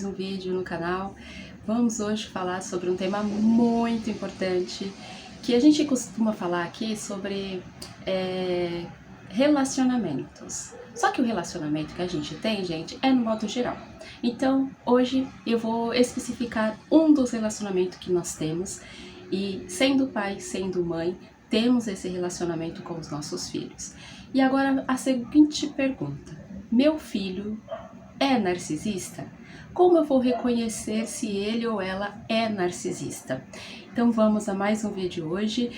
mais um vídeo no canal. Vamos hoje falar sobre um tema muito importante que a gente costuma falar aqui sobre relacionamentos. Só que o relacionamento que a gente tem, gente, é no modo geral. Então, hoje eu vou especificar um dos relacionamentos que nós temos e, sendo pai, sendo mãe, temos esse relacionamento com os nossos filhos. E agora a seguinte pergunta: meu filho é narcisista? Como eu vou reconhecer se ele ou ela é narcisista? Então vamos a mais um vídeo hoje.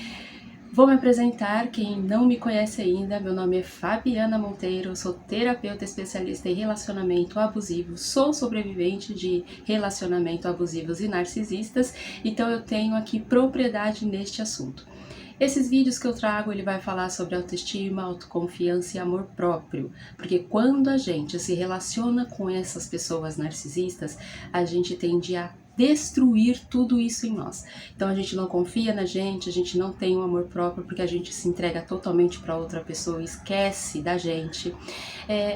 Vou me apresentar, quem não me conhece ainda, meu nome é Fabiana Monteiro, sou terapeuta especialista em relacionamento abusivo, sou sobrevivente de relacionamento abusivos e narcisistas, então eu tenho aqui propriedade neste assunto. Esses vídeos que eu trago, ele vai falar sobre autoestima, autoconfiança e amor próprio, porque quando a gente se relaciona com essas pessoas narcisistas, a gente tende a destruir tudo isso em nós. Então a gente não confia na gente, a gente não tem um amor próprio porque a gente se entrega totalmente para outra pessoa, esquece da gente.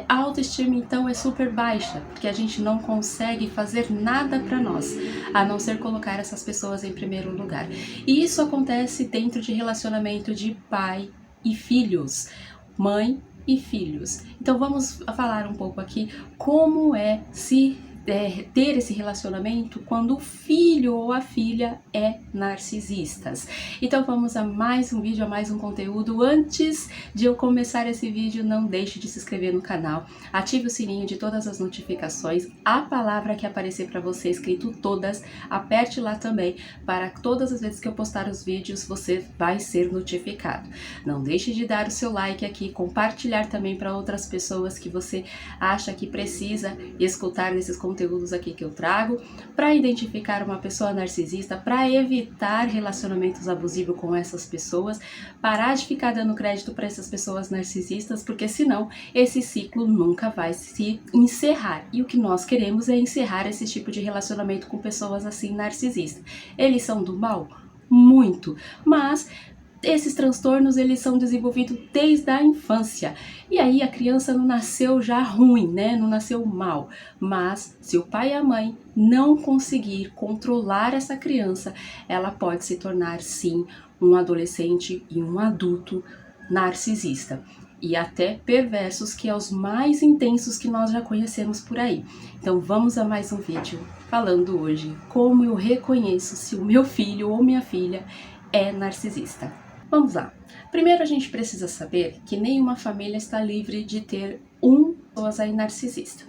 A autoestima então é super baixa, porque a gente não consegue fazer nada para nós, a não ser colocar essas pessoas em primeiro lugar. E isso acontece dentro de relacionamento de pai e filhos, mãe e filhos. Então vamos falar um pouco aqui como é ter esse relacionamento quando o filho ou a filha é narcisistas. Então vamos a mais um vídeo, a mais um conteúdo. Antes de eu começar esse vídeo, não deixe de se inscrever no canal, ative o sininho de todas as notificações, a palavra que aparecer para você escrito todas, aperte lá também, para todas as vezes que eu postar os vídeos você vai ser notificado. Não deixe de dar o seu like aqui, compartilhar também para outras pessoas que você acha que precisa escutar desses conteúdos aqui que eu trago, para identificar uma pessoa narcisista, para evitar relacionamentos abusivos com essas pessoas, parar de ficar dando crédito para essas pessoas narcisistas, porque senão esse ciclo nunca vai se encerrar. E o que nós queremos é encerrar esse tipo de relacionamento com pessoas assim narcisistas. Eles são do mal? Muito, mas esses transtornos eles são desenvolvidos desde a infância, e aí a criança não nasceu já ruim, né? Não nasceu mal, mas se o pai e a mãe não conseguir controlar essa criança, ela pode se tornar sim um adolescente e um adulto narcisista, e até perversos, que é os mais intensos que nós já conhecemos por aí. Então vamos a mais um vídeo falando hoje como eu reconheço se o meu filho ou minha filha é narcisista. Vamos lá. Primeiro a gente precisa saber que nenhuma família está livre de ter pessoas aí narcisista.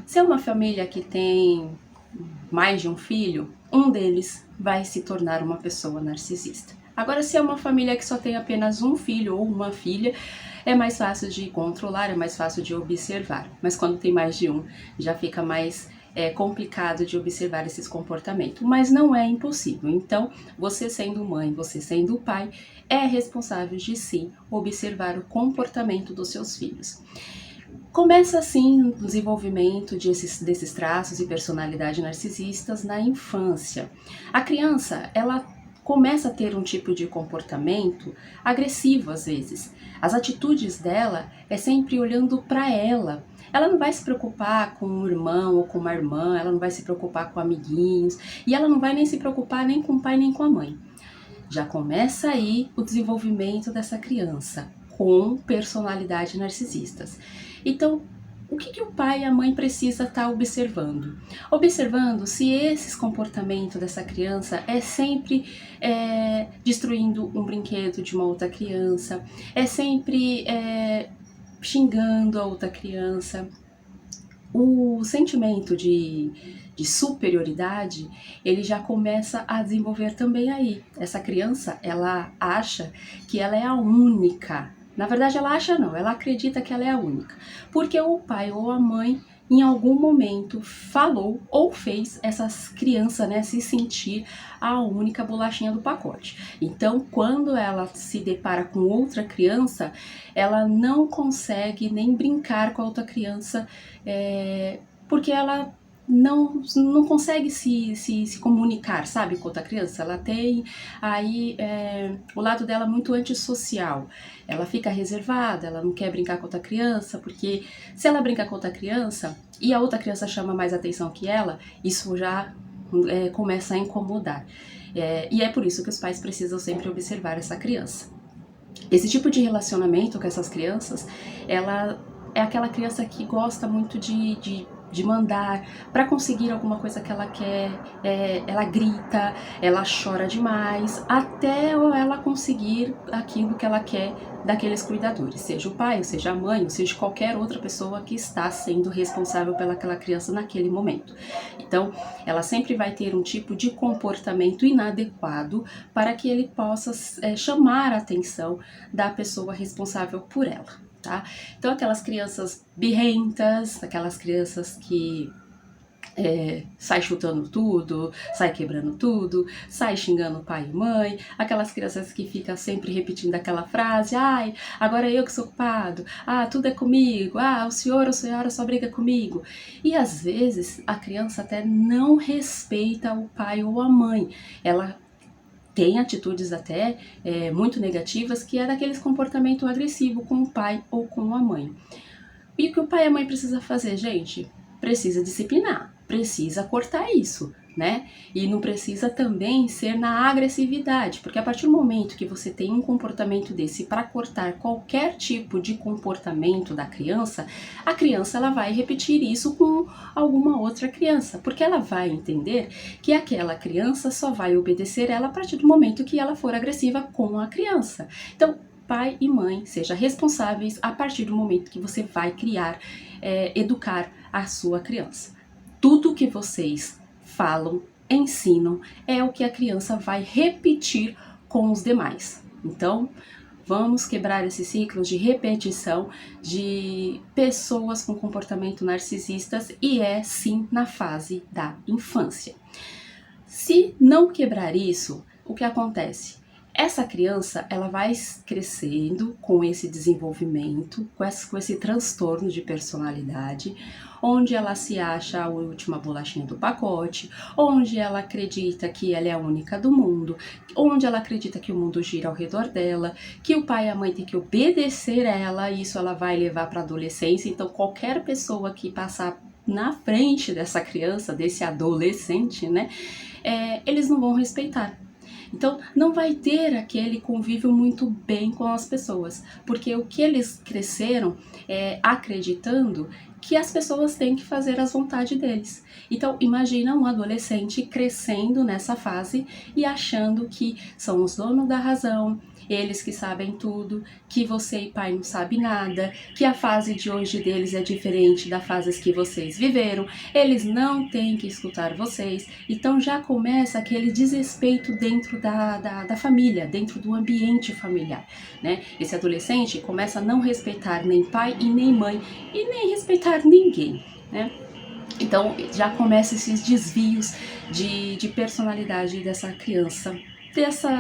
Se é uma família que tem mais de um filho, um deles vai se tornar uma pessoa narcisista. Agora, se é uma família que só tem apenas um filho ou uma filha, é mais fácil de controlar, é mais fácil de observar. Mas quando tem mais de um, já fica mais complicado de observar esses comportamentos, mas não é impossível. Então, você sendo mãe, você sendo pai, é responsável de sim observar o comportamento dos seus filhos. Começa assim o desenvolvimento desses traços e personalidade narcisistas na infância. A criança, ela começa a ter um tipo de comportamento agressivo às vezes. As atitudes dela é sempre olhando para ela. Ela não vai se preocupar com um irmão ou com uma irmã, ela não vai se preocupar com amiguinhos, e ela não vai nem se preocupar nem com o pai nem com a mãe. Já começa aí o desenvolvimento dessa criança com personalidades narcisistas. Então, o que o pai e a mãe precisa estar observando? Observando se esses comportamentos dessa criança é sempre destruindo um brinquedo de uma outra criança, é sempre xingando a outra criança. O sentimento de superioridade, ele já começa a desenvolver também aí. Essa criança, ela acha que ela é a única. Na verdade, ela acha não, ela acredita que ela é a única. Porque o pai ou a mãe, em algum momento, falou ou fez essas crianças, né, se sentir a única bolachinha do pacote. Então, quando ela se depara com outra criança, ela não consegue nem brincar com a outra criança, porque ela não consegue se comunicar, sabe, com outra criança. Ela tem aí o lado dela muito antissocial. Ela fica reservada, ela não quer brincar com outra criança, porque se ela brinca com outra criança e a outra criança chama mais atenção que ela, isso já começa a incomodar. E é por isso que os pais precisam sempre observar essa criança. Esse tipo de relacionamento com essas crianças, ela é aquela criança que gosta muito de mandar para conseguir alguma coisa que ela quer, ela grita, ela chora demais, até ela conseguir aquilo que ela quer daqueles cuidadores, seja o pai, ou seja a mãe, ou seja qualquer outra pessoa que está sendo responsável pelaquela criança naquele momento. Então, ela sempre vai ter um tipo de comportamento inadequado para que ele possa chamar a atenção da pessoa responsável por ela. Tá? Então aquelas crianças birrentas, aquelas crianças que sai chutando tudo, sai quebrando tudo, sai xingando pai e mãe, aquelas crianças que ficam sempre repetindo aquela frase, ai, agora eu que sou culpado, tudo é comigo, o senhor ou a senhora só briga comigo. E às vezes a criança até não respeita o pai ou a mãe, ela tem atitudes até muito negativas, que é daqueles comportamento agressivo com o pai ou com a mãe. E o que o pai e a mãe precisa fazer, gente? Precisa disciplinar, precisa cortar isso, né? E não precisa também ser na agressividade, porque a partir do momento que você tem um comportamento desse para cortar qualquer tipo de comportamento da criança, a criança ela vai repetir isso com alguma outra criança, porque ela vai entender que aquela criança só vai obedecer ela a partir do momento que ela for agressiva com a criança. Então, pai e mãe, sejam responsáveis a partir do momento que você vai criar, educar a sua criança. Tudo que vocês falam, ensinam, é o que a criança vai repetir com os demais. Então, vamos quebrar esse ciclo de repetição de pessoas com comportamento narcisistas e sim na fase da infância. Se não quebrar isso, o que acontece? Essa criança, ela vai crescendo com esse desenvolvimento, com esse transtorno de personalidade, onde ela se acha a última bolachinha do pacote, onde ela acredita que ela é a única do mundo, onde ela acredita que o mundo gira ao redor dela, que o pai e a mãe têm que obedecer a ela, e isso ela vai levar para a adolescência. Então, qualquer pessoa que passar na frente dessa criança, desse adolescente, né, eles não vão respeitar. Então, não vai ter aquele convívio muito bem com as pessoas, porque o que eles cresceram acreditando que as pessoas têm que fazer as vontades deles. Então, imagina um adolescente crescendo nessa fase e achando que são os donos da razão, eles que sabem tudo, que você e pai não sabem nada, que a fase de hoje deles é diferente da fase que vocês viveram, eles não têm que escutar vocês. Então já começa aquele desrespeito dentro da família, dentro do ambiente familiar, né? Esse adolescente começa a não respeitar nem pai e nem mãe, e nem respeitar ninguém, né? Então já começa esses desvios de personalidade dessa criança,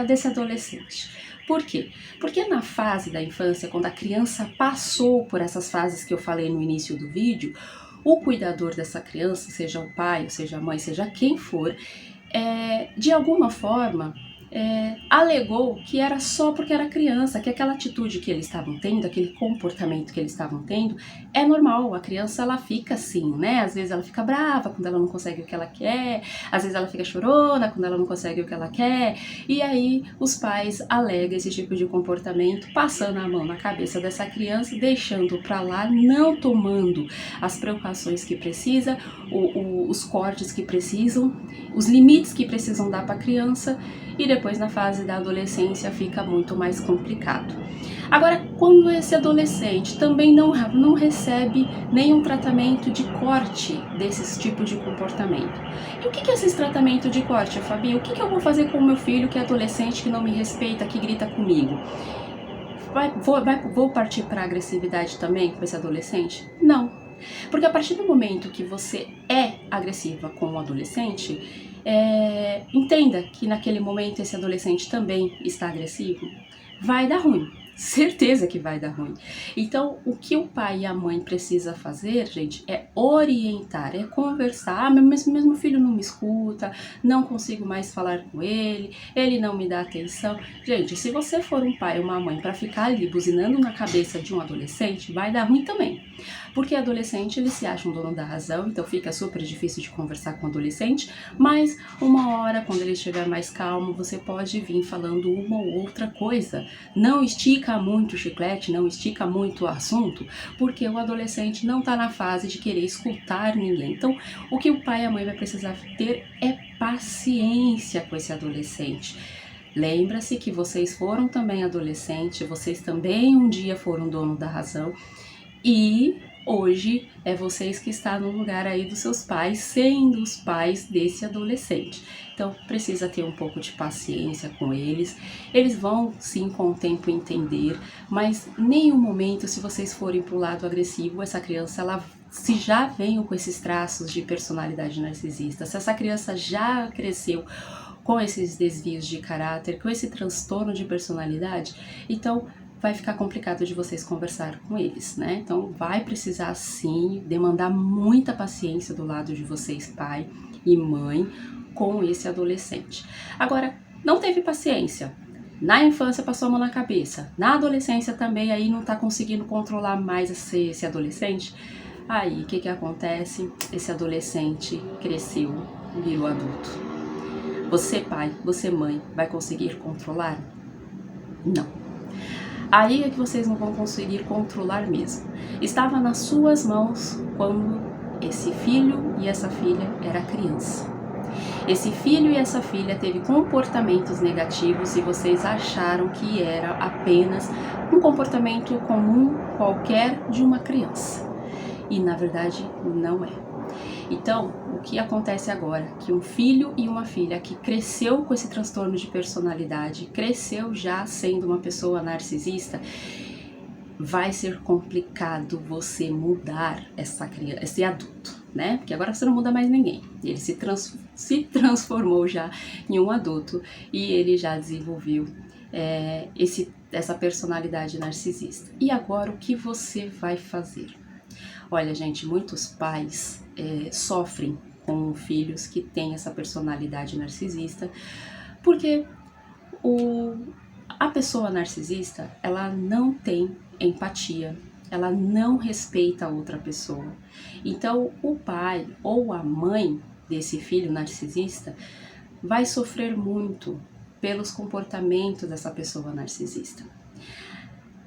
desse adolescente. Por quê? Porque na fase da infância, quando a criança passou por essas fases que eu falei no início do vídeo, o cuidador dessa criança, seja o pai, seja a mãe, seja quem for, de alguma forma alegou que era só porque era criança, que aquela atitude que eles estavam tendo, aquele comportamento que eles estavam tendo, é normal. A criança, ela fica assim, né? Às vezes ela fica brava quando ela não consegue o que ela quer, às vezes ela fica chorona quando ela não consegue o que ela quer, e aí os pais alegam esse tipo de comportamento, passando a mão na cabeça dessa criança, deixando pra lá, não tomando as precauções que precisa, os cortes que precisam, os limites que precisam dar pra criança, e depois na fase da adolescência fica muito mais complicado. Agora, quando esse adolescente também não recebe nenhum tratamento de corte desses tipos de comportamento. E o que é esse tratamento de corte, Fabi? O que eu vou fazer com o meu filho que é adolescente, que não me respeita, que grita comigo? Vou partir para agressividade também com esse adolescente? Não. Porque a partir do momento que você é agressiva com o adolescente, entenda que naquele momento esse adolescente também está agressivo, vai dar ruim. certeza que vai dar ruim. Então, o que o pai e a mãe precisa fazer, gente, é orientar, é conversar. Ah, mas meu filho não me escuta, não consigo mais falar com ele não me dá atenção. Gente, se você for um pai ou uma mãe para ficar ali buzinando na cabeça de um adolescente, vai dar ruim também. Porque adolescente, eles se acham dono da razão, então fica super difícil de conversar com o adolescente, mas uma hora, quando ele estiver mais calmo, você pode vir falando uma ou outra coisa. Não estica muito o chiclete, não estica muito o assunto, porque o adolescente não está na fase de querer escutar ninguém. Então, o que o pai e a mãe vai precisar ter é paciência com esse adolescente. Lembra-se que vocês foram também adolescentes, vocês também um dia foram dono da razão e hoje é vocês que estão no lugar aí dos seus pais, sendo os pais desse adolescente. Então precisa ter um pouco de paciência com eles. Eles vão sim com o tempo entender, mas em nenhum momento, se vocês forem para o lado agressivo, essa criança, ela se já veio com esses traços de personalidade narcisista, se essa criança já cresceu com esses desvios de caráter, com esse transtorno de personalidade, então vai ficar complicado de vocês conversar com eles, né? Então vai precisar sim demandar muita paciência do lado de vocês, pai e mãe, com esse adolescente. Agora, não teve paciência, na infância passou a mão na cabeça, na adolescência também aí não tá conseguindo controlar mais esse adolescente, aí o que acontece? Esse adolescente cresceu, virou adulto. Você pai, você mãe, vai conseguir controlar? Não. Aí é que vocês não vão conseguir controlar mesmo. Estava nas suas mãos quando esse filho e essa filha era criança. Esse filho e essa filha teve comportamentos negativos e vocês acharam que era apenas um comportamento comum qualquer de uma criança. E na verdade não é. Então, o que acontece agora? Que um filho e uma filha que cresceu com esse transtorno de personalidade, cresceu já sendo uma pessoa narcisista, vai ser complicado você mudar essa criança, esse adulto, né? Porque agora você não muda mais ninguém. Ele se transformou já em um adulto e ele já desenvolveu essa personalidade narcisista. E agora o que você vai fazer? Olha, gente, muitos pais sofrem com filhos que têm essa personalidade narcisista, porque a pessoa narcisista, ela não tem empatia, ela não respeita a outra pessoa. Então, o pai ou a mãe desse filho narcisista vai sofrer muito pelos comportamentos dessa pessoa narcisista.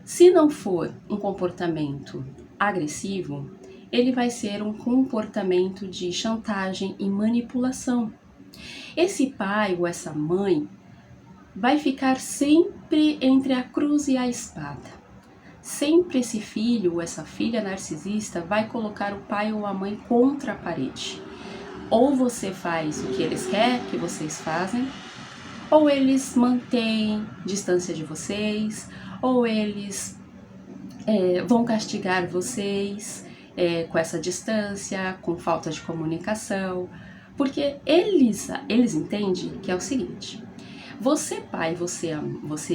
Se não for um comportamento agressivo, ele vai ser um comportamento de chantagem e manipulação. Esse pai ou essa mãe vai ficar sempre entre a cruz e a espada. Sempre esse filho ou essa filha narcisista vai colocar o pai ou a mãe contra a parede. Ou você faz o que eles querem que vocês fazem, ou eles mantêm distância de vocês, ou eles vão castigar vocês com essa distância, com falta de comunicação, porque eles entendem que é o seguinte: você pai, você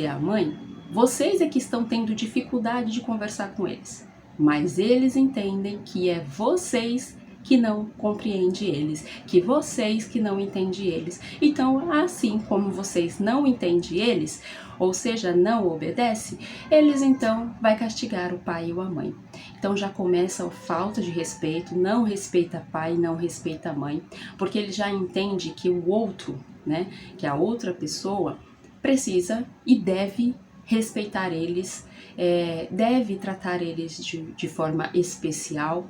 a mãe, vocês é que estão tendo dificuldade de conversar com eles, mas eles entendem que é vocês que não compreende eles, que vocês que não entendem eles. Então, assim como vocês não entendem eles, ou seja, não obedece, eles então vai castigar o pai ou a mãe. Então já começa a falta de respeito, não respeita pai, não respeita mãe, porque ele já entende que o outro, né, que a outra pessoa precisa e deve respeitar eles, deve tratar eles de forma especial,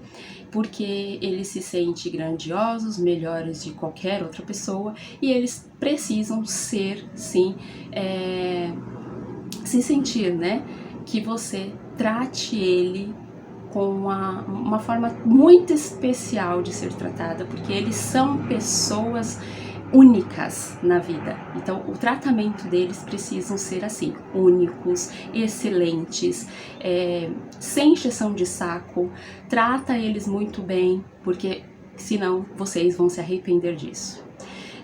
porque eles se sentem grandiosos, melhores de qualquer outra pessoa, e eles precisam ser, sim, se sentir, né, que você trate ele com uma forma muito especial de ser tratada, porque eles são pessoas únicas na vida. Então, o tratamento deles precisam ser assim, únicos, excelentes, sem encheção de saco. Trata eles muito bem, porque senão vocês vão se arrepender disso.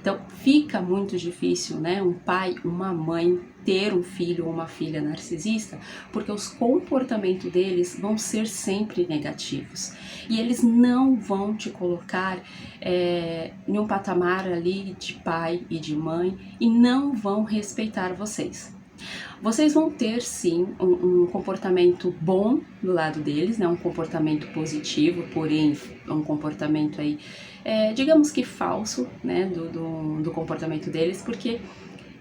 Então fica muito difícil, né, um pai, uma mãe ter um filho ou uma filha narcisista, porque os comportamentos deles vão ser sempre negativos e eles não vão te colocar em um patamar ali de pai e de mãe e não vão respeitar vocês. Vocês vão ter sim um comportamento bom do lado deles, né? Um comportamento positivo, porém um comportamento aí, digamos que falso, né? Do comportamento deles, porque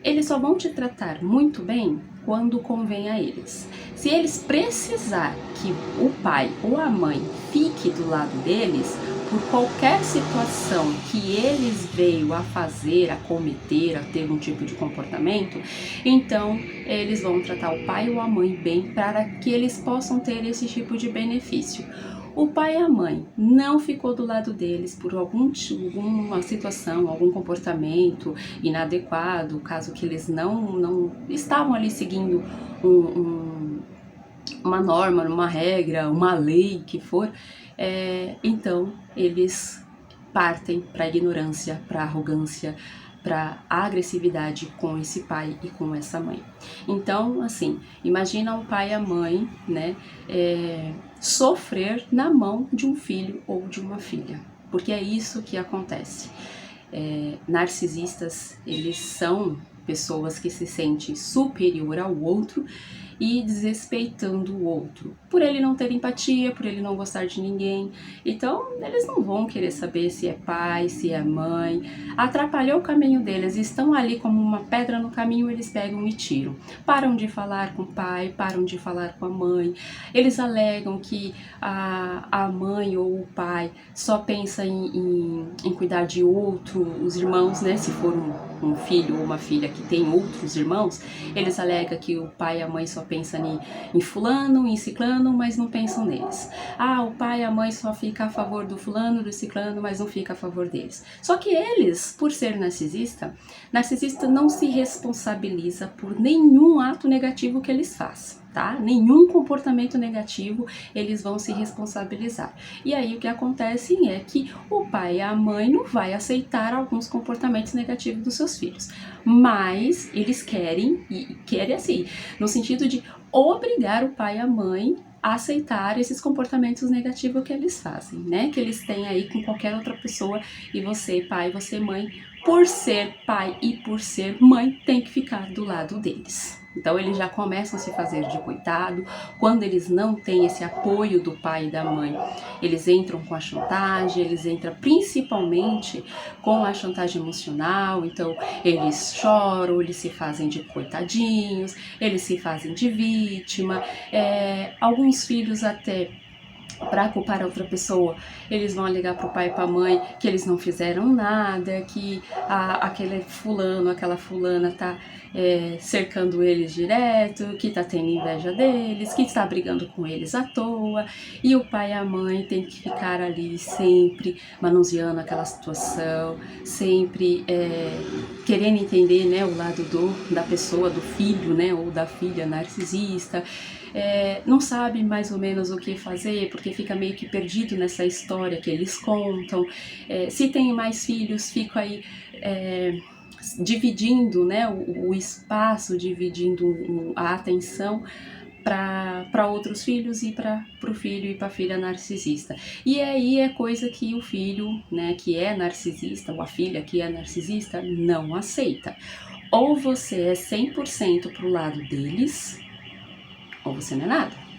eles só vão te tratar muito bem quando convém a eles. Se eles precisar que o pai ou a mãe fique do lado deles, por qualquer situação que eles veio a fazer, a cometer, a ter um tipo de comportamento, então eles vão tratar o pai ou a mãe bem para que eles possam ter esse tipo de benefício. O pai e a mãe não ficou do lado deles por alguma situação, algum comportamento inadequado, caso que eles não estavam ali seguindo uma norma, uma regra, uma lei que for, então eles partem para a ignorância, para a arrogância, para a agressividade com esse pai e com essa mãe. Então, assim, imagina o pai e a mãe, né, sofrer na mão de um filho ou de uma filha, porque é isso que acontece. Narcisistas, eles são pessoas que se sentem superior ao outro e desrespeitando o outro, por ele não ter empatia, por ele não gostar de ninguém. Então eles não vão querer saber se é pai, se é mãe. Atrapalhou o caminho deles, estão ali como uma pedra no caminho, eles pegam e tiram. Param de falar com o pai, param de falar com a mãe. Eles alegam que a mãe ou o pai só pensa em cuidar de outro, os irmãos, né? Se for um filho ou uma filha que tem outros irmãos, eles alegam que o pai e a mãe só pensam em fulano, em ciclano, mas não pensam neles. O pai e a mãe só ficam a favor do fulano, do ciclano, mas não fica a favor deles. Só que eles, por ser narcisista não se responsabiliza por nenhum ato negativo que eles façam. Tá? Nenhum comportamento negativo eles vão se responsabilizar. E aí o que acontece é que o pai e a mãe não vai aceitar alguns comportamentos negativos dos seus filhos, mas eles querem assim, no sentido de obrigar o pai e a mãe a aceitar esses comportamentos negativos que eles fazem, né? Que eles têm aí com qualquer outra pessoa, e você, pai, você, mãe, por ser pai e por ser mãe, tem que ficar do lado deles. Então eles já começam a se fazer de coitado. Quando eles não têm esse apoio do pai e da mãe, eles entram com a chantagem, eles entram principalmente com a chantagem emocional. Então eles choram, eles se fazem de coitadinhos, eles se fazem de vítima. Alguns filhos até, para culpar a outra pessoa, eles vão alegar pro pai e pra mãe que eles não fizeram nada, que aquele fulano, aquela fulana tá cercando eles direto, que tá tendo inveja deles, que está brigando com eles à toa, e o pai e a mãe tem que ficar ali sempre manuseando aquela situação, sempre querendo entender, né, o lado da pessoa, do filho, né, ou da filha narcisista. Não sabe mais ou menos o que fazer, porque fica meio que perdido nessa história que eles contam. Se tem mais filhos, fica aí dividindo, né, o espaço, dividindo a atenção para outros filhos e para o filho e para a filha narcisista. E aí é coisa que o filho, né, que é narcisista, ou a filha que é narcisista, não aceita. Ou você é 100% pro lado deles, ou você não é nada.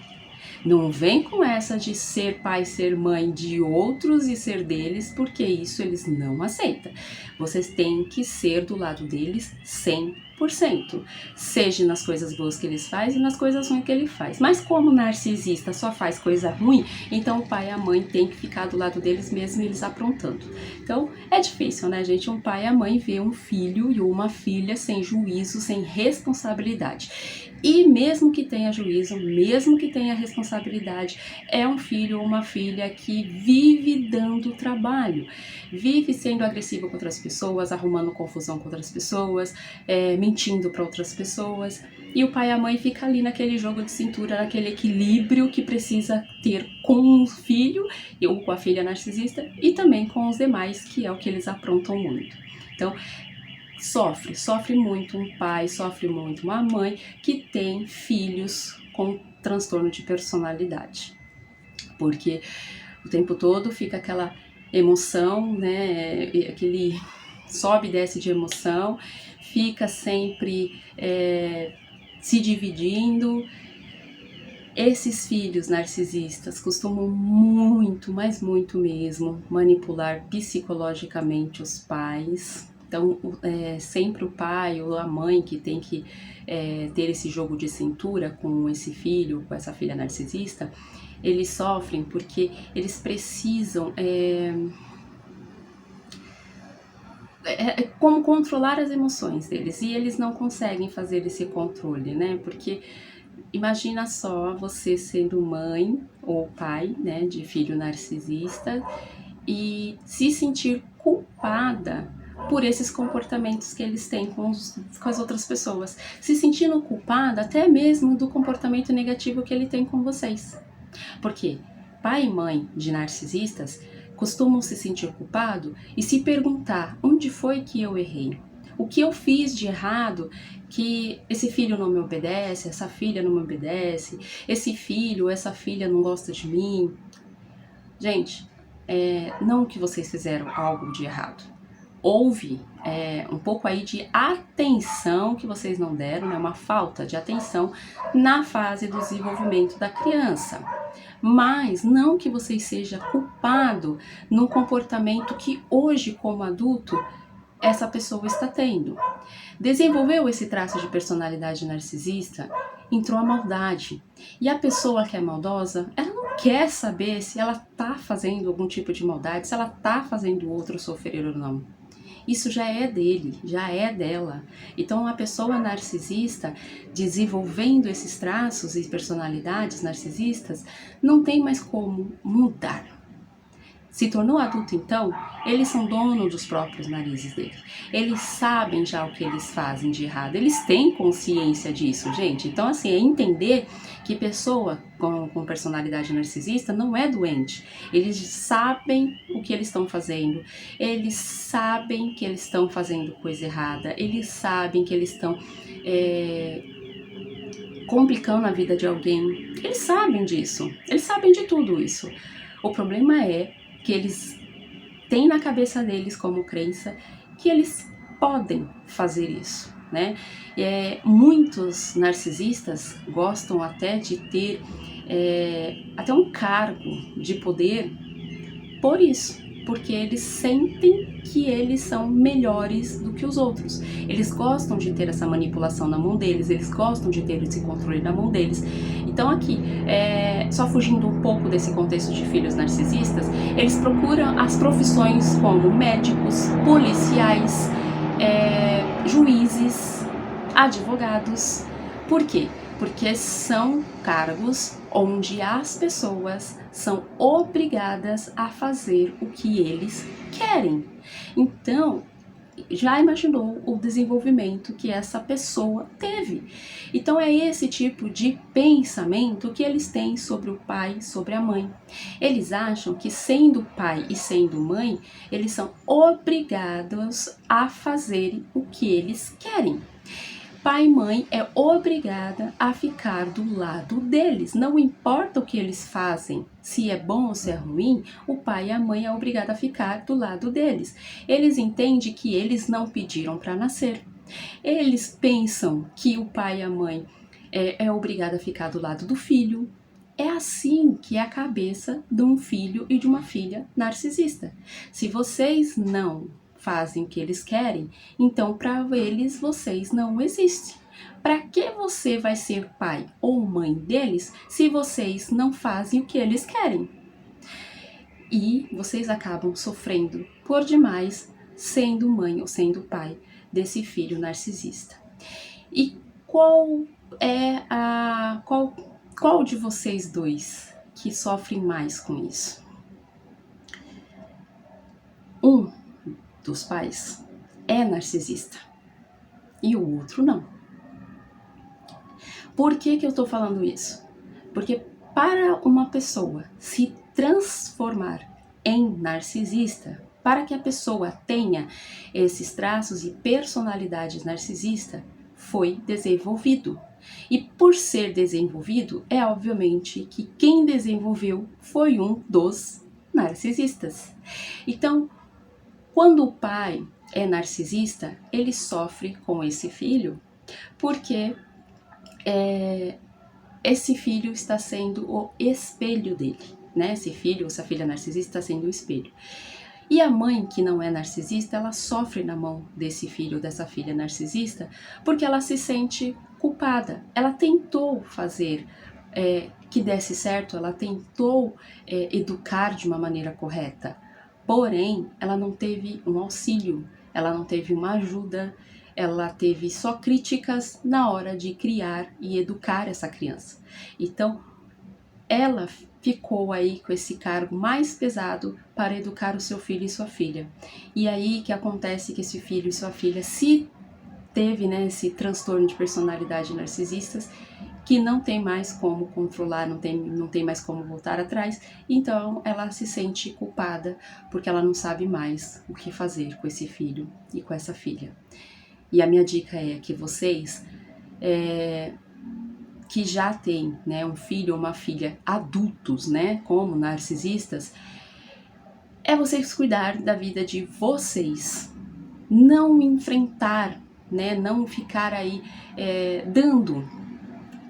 Não vem com essa de ser pai, ser mãe de outros e ser deles, porque isso eles não aceitam. Vocês têm que ser do lado deles 100%. Seja nas coisas boas que eles fazem e nas coisas ruins que ele faz. Mas como o narcisista só faz coisa ruim, então o pai e a mãe têm que ficar do lado deles mesmo eles aprontando. Então é difícil, né, gente? Um pai e a mãe ver um filho e uma filha sem juízo, sem responsabilidade. E mesmo que tenha juízo, mesmo que tenha responsabilidade, é um filho ou uma filha que vive dando trabalho, vive sendo agressivo com outras pessoas, arrumando confusão com outras pessoas, mentindo para outras pessoas. E o pai e a mãe ficam ali naquele jogo de cintura, naquele equilíbrio que precisa ter com o filho ou com a filha narcisista e também com os demais, que é o que eles aprontam muito. Então, sofre muito um pai, sofre muito uma mãe que tem filhos com transtorno de personalidade. Porque o tempo todo fica aquela emoção, né, aquele sobe e desce de emoção, fica sempre se dividindo. Esses filhos narcisistas costumam muito, mas muito mesmo, manipular psicologicamente os pais. Então, sempre o pai ou a mãe que tem que ter esse jogo de cintura com esse filho, com essa filha narcisista, eles sofrem porque eles precisam como controlar as emoções deles, e eles não conseguem fazer esse controle, né? Porque imagina só você sendo mãe ou pai, né, de filho narcisista e se sentir culpada por esses comportamentos que eles têm com as outras pessoas, se sentindo culpada até mesmo do comportamento negativo que ele tem com vocês. Porque pai e mãe de narcisistas costumam se sentir culpado e se perguntar: onde foi que eu errei? O que eu fiz de errado que esse filho não me obedece, essa filha não me obedece, esse filho, essa filha não gosta de mim? Gente, não que vocês fizeram algo de errado. Houve um pouco aí de atenção que vocês não deram, né? Uma falta de atenção na fase do desenvolvimento da criança. Mas não que você seja culpado no comportamento que hoje, como adulto, essa pessoa está tendo. Desenvolveu esse traço de personalidade narcisista, entrou a maldade. E a pessoa que é maldosa, ela não quer saber se ela está fazendo algum tipo de maldade, se ela está fazendo o outro sofrer ou não. Isso já é dele, já é dela. Então, a pessoa narcisista, desenvolvendo esses traços e personalidades narcisistas, não tem mais como mudar. Se tornou adulto, então, eles são donos dos próprios narizes deles. Eles sabem já o que eles fazem de errado. Eles têm consciência disso, gente. Então, assim, é entender que pessoa com personalidade narcisista não é doente. Eles sabem o que eles estão fazendo. Eles sabem que eles estão fazendo coisa errada. Eles sabem que eles estão complicando a vida de alguém. Eles sabem disso. Eles sabem de tudo isso. O problema é que eles têm na cabeça deles como crença que eles podem fazer isso, né? Muitos narcisistas gostam até de ter até um cargo de poder por isso, porque eles sentem que eles são melhores do que os outros. Eles gostam de ter essa manipulação na mão deles, eles gostam de ter esse controle na mão deles. Então aqui, só fugindo um pouco desse contexto de filhos narcisistas, eles procuram as profissões como médicos, policiais, juízes, advogados. Por quê? Porque são cargos onde as pessoas são obrigadas a fazer o que eles querem. Então, já imaginou o desenvolvimento que essa pessoa teve? Então é esse tipo de pensamento que eles têm sobre o pai, sobre a mãe. Eles acham que sendo pai e sendo mãe, eles são obrigados a fazer o que eles querem. Pai e mãe é obrigada a ficar do lado deles. Não importa o que eles fazem, se é bom ou se é ruim, o pai e a mãe é obrigada a ficar do lado deles. Eles entendem que eles não pediram para nascer. Eles pensam que o pai e a mãe é obrigada a ficar do lado do filho. É assim que é a cabeça de um filho e de uma filha narcisista. Se vocês não fazem o que eles querem, então para eles vocês não existem. Para que você vai ser pai ou mãe deles se vocês não fazem o que eles querem? E vocês acabam sofrendo por demais sendo mãe ou sendo pai desse filho narcisista. E qual de vocês dois que sofrem mais com isso? Um dos pais é narcisista e o outro não. Por que eu estou falando isso? Porque para uma pessoa se transformar em narcisista, para que a pessoa tenha esses traços e personalidade narcisista, foi desenvolvido. E por ser desenvolvido, é obviamente que quem desenvolveu foi um dos narcisistas. Então, quando o pai é narcisista, ele sofre com esse filho, porque esse filho está sendo o espelho dele, né? Esse filho, essa filha narcisista está sendo o espelho. E a mãe, que não é narcisista, ela sofre na mão desse filho, dessa filha narcisista, porque ela se sente culpada. Ela tentou fazer que desse certo, ela tentou educar de uma maneira correta, porém, ela não teve um auxílio, ela não teve uma ajuda, ela teve só críticas na hora de criar e educar essa criança. Então, ela ficou aí com esse cargo mais pesado para educar o seu filho e sua filha. E aí que acontece que esse filho e sua filha se teve, né, esse transtorno de personalidade narcisistas, que não tem mais como controlar, não tem mais como voltar atrás, então ela se sente culpada porque ela não sabe mais o que fazer com esse filho e com essa filha. E a minha dica é que vocês que já têm, né, um filho ou uma filha adultos, né, como narcisistas, é vocês cuidar da vida de vocês, não enfrentar, né, não ficar aí dando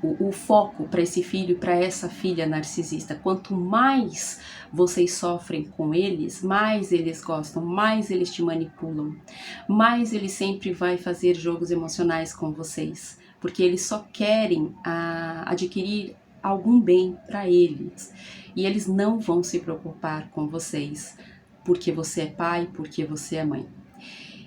o foco para esse filho, para essa filha narcisista. Quanto mais vocês sofrem com eles, mais eles gostam, mais eles te manipulam, mais ele sempre vai fazer jogos emocionais com vocês, porque eles só querem adquirir algum bem para eles, e eles não vão se preocupar com vocês, porque você é pai, porque você é mãe.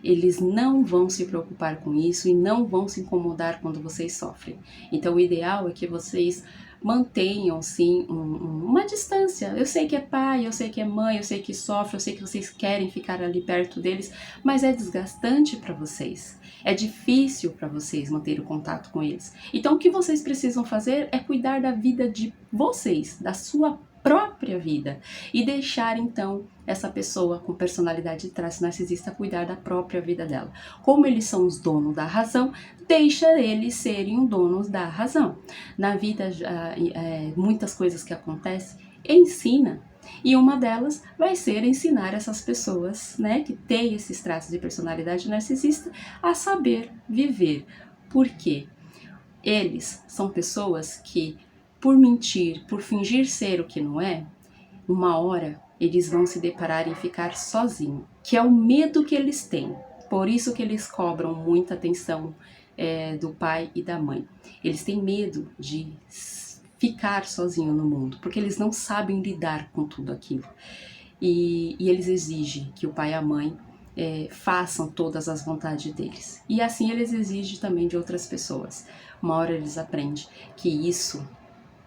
Eles não vão se preocupar com isso e não vão se incomodar quando vocês sofrem. Então, o ideal é que vocês mantenham, sim, uma distância. Eu sei que é pai, eu sei que é mãe, eu sei que sofre, eu sei que vocês querem ficar ali perto deles, mas é desgastante para vocês. É difícil para vocês manter o contato com eles. Então, o que vocês precisam fazer é cuidar da vida de vocês, da sua própria vida, e deixar então essa pessoa com personalidade de traço narcisista cuidar da própria vida dela. Como eles são os donos da razão, deixa eles serem os donos da razão. Na vida, muitas coisas que acontecem, ensina. E uma delas vai ser ensinar essas pessoas, né, que têm esses traços de personalidade narcisista, a saber viver. Por quê? Eles são pessoas que, por mentir, por fingir ser o que não é, uma hora eles vão se deparar e ficar sozinhos, que é o medo que eles têm. Por isso que eles cobram muita atenção do pai e da mãe. Eles têm medo de ficar sozinho no mundo, porque eles não sabem lidar com tudo aquilo. E eles exigem que o pai e a mãe façam todas as vontades deles. E assim eles exigem também de outras pessoas. Uma hora eles aprendem que isso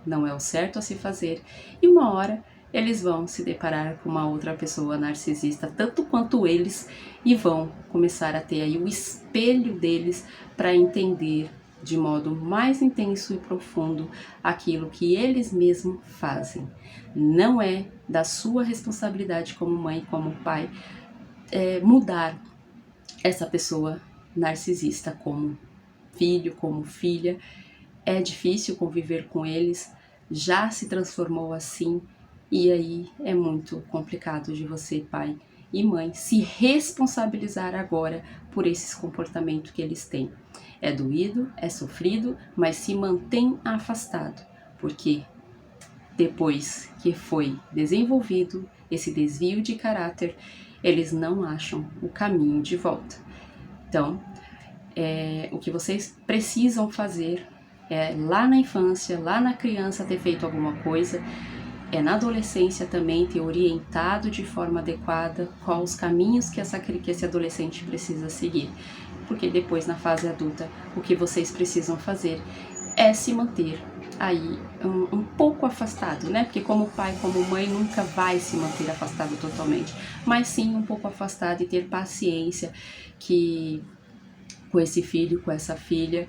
não é o certo a se fazer, e uma hora eles vão se deparar com uma outra pessoa narcisista, tanto quanto eles, e vão começar a ter aí o espelho deles para entender de modo mais intenso e profundo aquilo que eles mesmos fazem. Não é da sua responsabilidade como mãe, como pai, mudar essa pessoa narcisista como filho, como filha. É difícil conviver com eles, já se transformou assim, e aí é muito complicado de você, pai e mãe, se responsabilizar agora por esses comportamentos que eles têm. É doído, é sofrido, mas se mantém afastado, porque depois que foi desenvolvido esse desvio de caráter, eles não acham o caminho de volta. Então, o que vocês precisam fazer é lá na infância, lá na criança ter feito alguma coisa, na adolescência também ter orientado de forma adequada quais os caminhos que esse adolescente precisa seguir, porque depois na fase adulta o que vocês precisam fazer é se manter aí um pouco afastado, né? Porque como pai, como mãe nunca vai se manter afastado totalmente, mas sim um pouco afastado e ter paciência que com esse filho, com essa filha,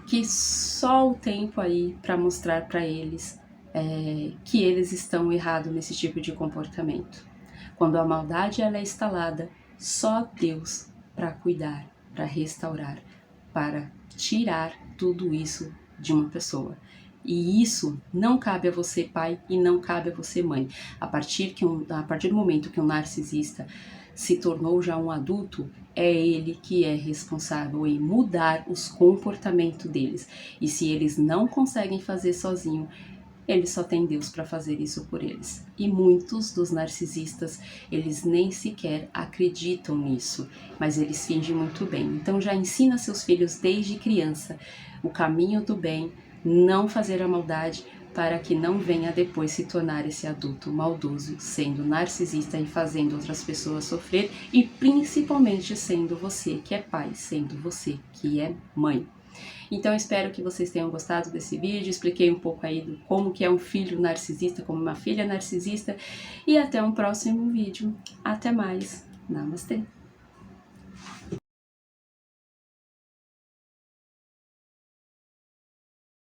que só o tempo aí para mostrar para eles que eles estão errados nesse tipo de comportamento. Quando a maldade ela é instalada, só Deus para cuidar, para restaurar, para tirar tudo isso de uma pessoa. E isso não cabe a você, pai, e não cabe a você, mãe. A partir do momento que um narcisista se tornou já um adulto, é ele que é responsável em mudar os comportamentos deles. E se eles não conseguem fazer sozinho, eles só têm Deus para fazer isso por eles. E muitos dos narcisistas, eles nem sequer acreditam nisso, mas eles fingem muito bem. Então já ensina seus filhos desde criança o caminho do bem, não fazer a maldade, para que não venha depois se tornar esse adulto maldoso, sendo narcisista e fazendo outras pessoas sofrer, e principalmente sendo você que é pai, sendo você que é mãe. Então espero que vocês tenham gostado desse vídeo, expliquei um pouco aí do como que é um filho narcisista, como uma filha narcisista, e até um próximo vídeo. Até mais. Namastê!